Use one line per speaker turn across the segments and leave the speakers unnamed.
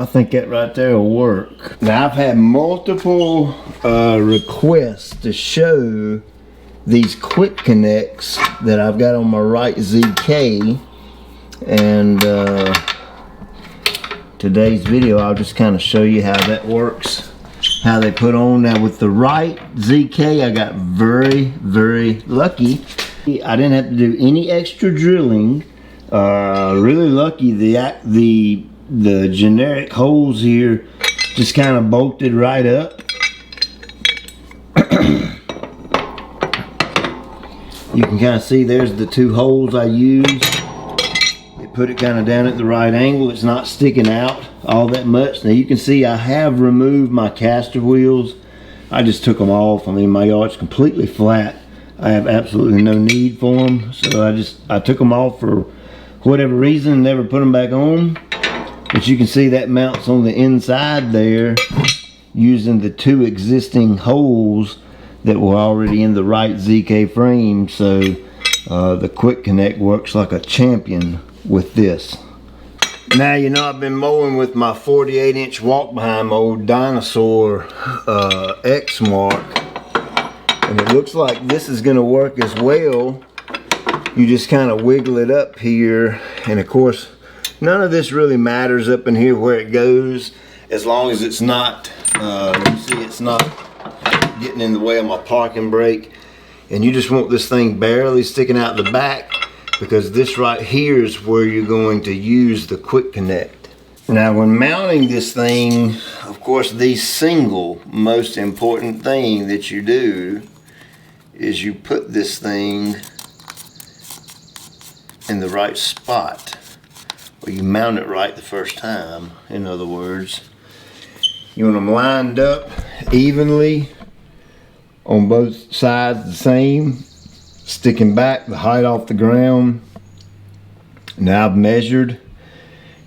I think that right there will work. Now I've had multiple requests to show these quick connects that I've got on my right ZK, and today's video I'll just kind of show you how that works, how they put on. Now with the right ZK I got very lucky. I didn't have to do any extra drilling. Really lucky. The generic holes here just kind of bolted right up. You can kind of see there's the two holes I used. They put it kind of down at the right angle. It's not sticking out all that much. Now you can see I have removed my caster wheels. I just took them off. I mean, my yard's completely flat. I have absolutely no need for them. So I took them off for whatever reason, never put them back on. But you can see that mounts on the inside there using the two existing holes that were already in the right ZK frame. So the quick connect works like a champion with this. Now, you know, I've been mowing with my 48-inch walk behind mold Dinosaur X Mark, and it looks like this is going to work as well. You just kind of wiggle it up here, and of course none of this really matters up in here where it goes, as long as it's not you see it's not getting in the way of my parking brake. And you just want this thing barely sticking out the back, because this right here is where you're going to use the quick connect. Now when mounting this thing, of course the single most important thing that you do is you put this thing in the right spot, or you mount it right the first time. In other words, you want them lined up evenly on both sides, the same, sticking back the height off the ground. Now I've measured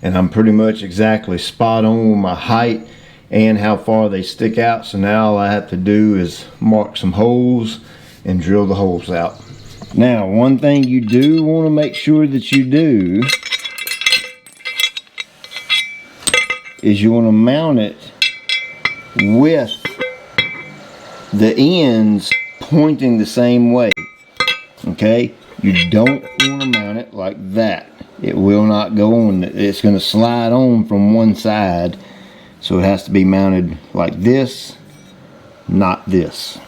and I'm pretty much exactly spot on with my height and how far they stick out. So now all I have to do is mark some holes and drill the holes out. Now, one thing you do want to make sure that you do is you want to mount it with the ends pointing the same way. Okay, you don't want to mount it like that. It will not go on. It's going to slide on from one side, so it has to be mounted like this, not this.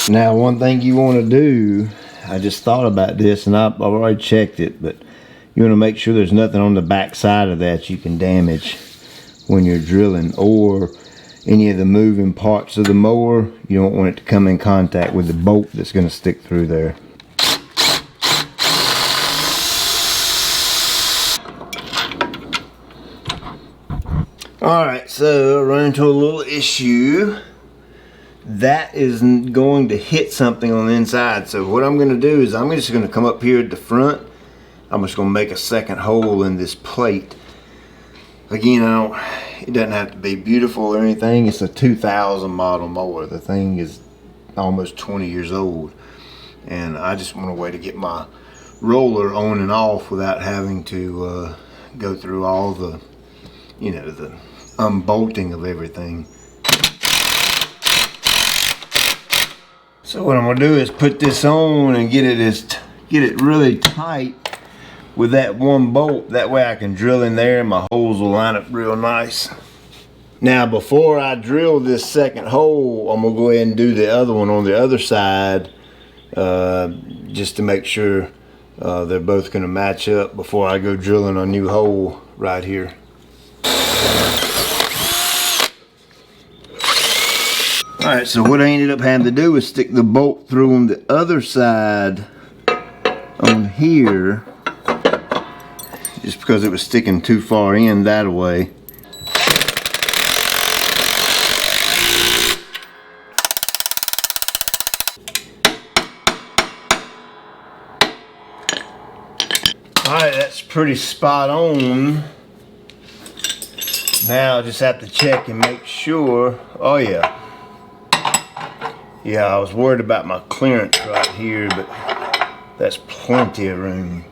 Now, one thing you want to do, I just thought about this and I've already checked it, but you want to make sure there's nothing on the back side of that you can damage when you're drilling, or any of the moving parts of the mower. You don't want it to come in contact with the bolt that's going to stick through there. Alright, so I run into a little issue. That is going to hit something on the inside. So what I'm going to do is I'm just going to come up here at the front. I'm just going to make a second hole in this plate. Again, it doesn't have to be beautiful or anything. It's a 2000 model mower. The thing is almost 20 years old, and I just want a way to get my roller on and off without having to go through all the, you know, the unbolting of everything. So what I'm gonna do is put this on and get it really tight with that one bolt. That way I can drill in there and my holes will line up real nice. Now before I drill this second hole, I'm gonna go ahead and do the other one on the other side, just to make sure they're both gonna match up before I go drilling a new hole right here. Alright, so what I ended up having to do is stick the bolt through on the other side on here, just because it was sticking too far in that way. Alright, that's pretty spot on. Now I just have to check and make sure. Oh yeah. Yeah, I was worried about my clearance right here, but That's plenty of room.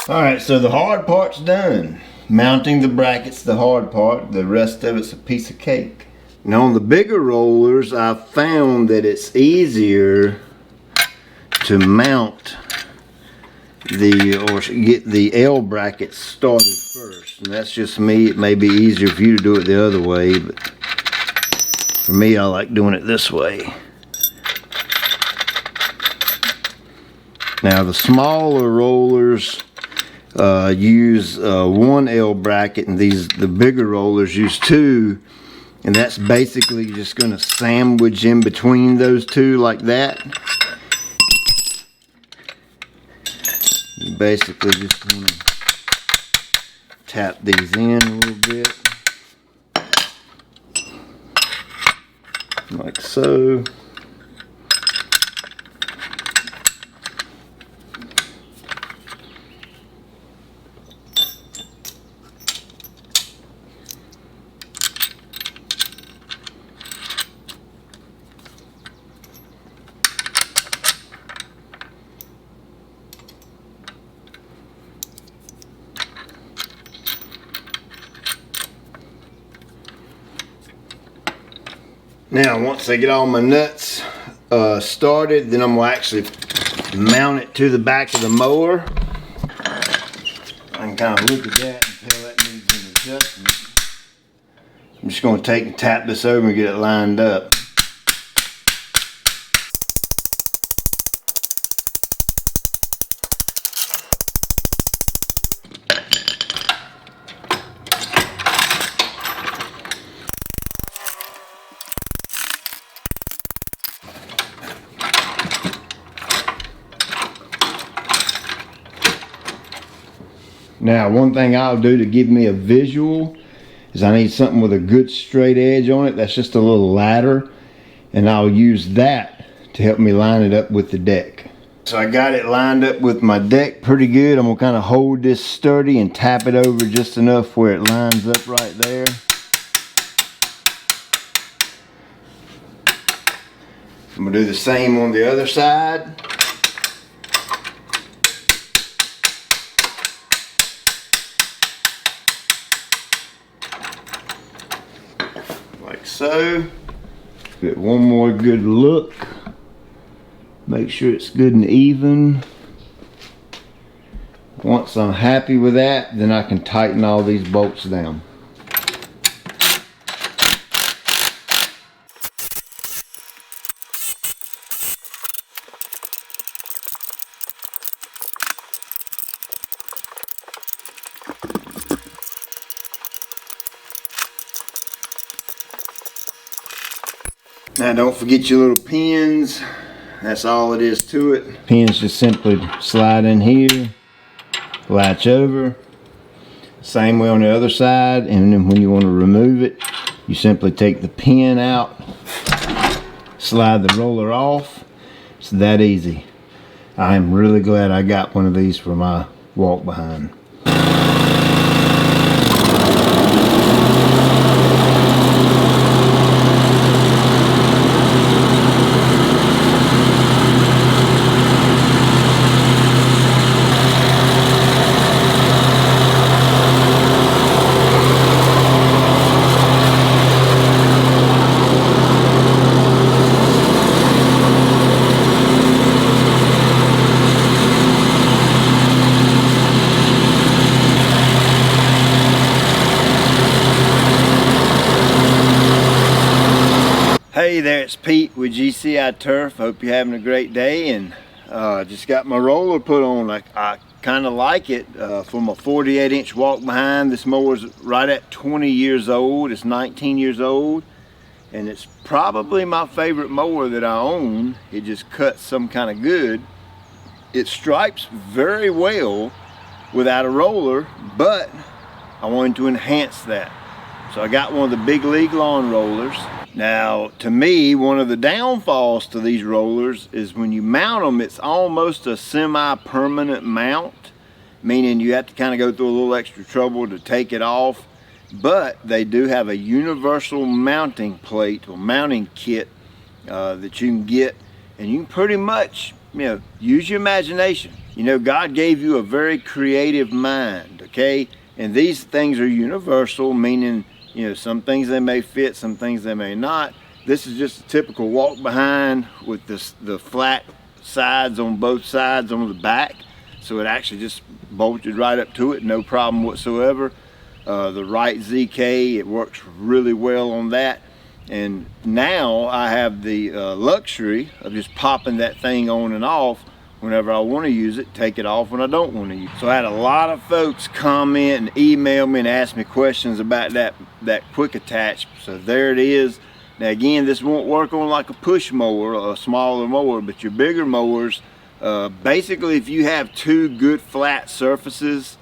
Alright, so the hard part's done. Mounting the bracket's the hard part. The rest of it's a piece of cake. Now on the bigger rollers, I've found that it's easier to mount or get the L brackets started first. And that's just me. It may be easier for you to do it the other way, but for me, I like doing it this way. Now the smaller rollers use one L bracket, and the bigger rollers use two, and that's basically just going to sandwich in between those two like that. You basically just want to tap these in a little bit like so. Now once I get all my nuts started, then I'm going to actually mount it to the back of the mower. I can kind of look at that and tell that needs an adjustment. I'm just going to take and tap this over and get it lined up. Now one thing I'll do to give me a visual is I need something with a good straight edge on it. That's just a little ladder, and I'll use that to help me line it up with the deck. So I got it lined up with my deck pretty good. I'm going to kind of hold this sturdy and tap it over just enough where it lines up right there. I'm going to do the same on the other side. Like so. Get one more good look. Make sure it's good and even. Once I'm happy with that, then I can tighten all these bolts down. Now don't forget your little pins. That's all it is to it. Pins just simply slide in here, latch over. Same way on the other side, and then when you want to remove it, you simply take the pin out, slide the roller off. It's that easy. I'm really glad I got one of these for my walk behind. Hey there, it's Pete with GCI Turf. Hope you're having a great day, and just got my roller put on. I kind of like it for my 48-inch walk behind. This mower's right at 20 years old. It's 19 years old, and it's probably my favorite mower that I own. It just cuts some kind of good. It stripes very well, without a roller, but I wanted to enhance that. So I got one of the big league lawn rollers. Now, to me, one of the downfalls to these rollers is when you mount them, it's almost a semi-permanent mount, meaning you have to kind of go through a little extra trouble to take it off. But they do have a universal mounting plate or mounting kit that you can get, and you can pretty much, use your imagination. God gave you a very creative mind, okay? And these things are universal, meaning, some things they may fit, some things they may not. This is just a typical walk behind with the flat sides on both sides on the back. So it actually just bolted right up to it, no problem whatsoever. The right ZK, it works really well on that. And now I have the luxury of just popping that thing on and off whenever I want to use it, take it off when I don't want to use it. So I had a lot of folks comment and email me and ask me questions about that quick attach. So there it is. Now again, this won't work on like a push mower, a smaller mower, but your bigger mowers, basically if you have two good flat surfaces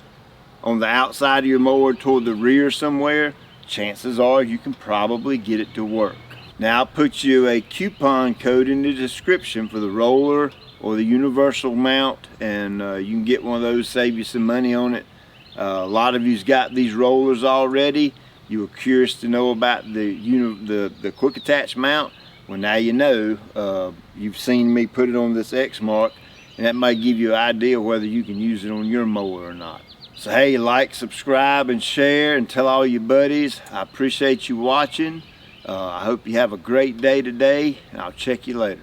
on the outside of your mower toward the rear somewhere, chances are you can probably get it to work. Now I'll put you a coupon code in the description for the roller or the universal mount, and you can get one of those, save you some money on it. A lot of you's got these rollers already. You were curious to know about the quick attach mount. Well, now you know. You've seen me put it on this X mark, and that might give you an idea whether you can use it on your mower or not. So hey, like, subscribe, and share, and tell all your buddies. I appreciate you watching. I hope you have a great day today, and I'll check you later.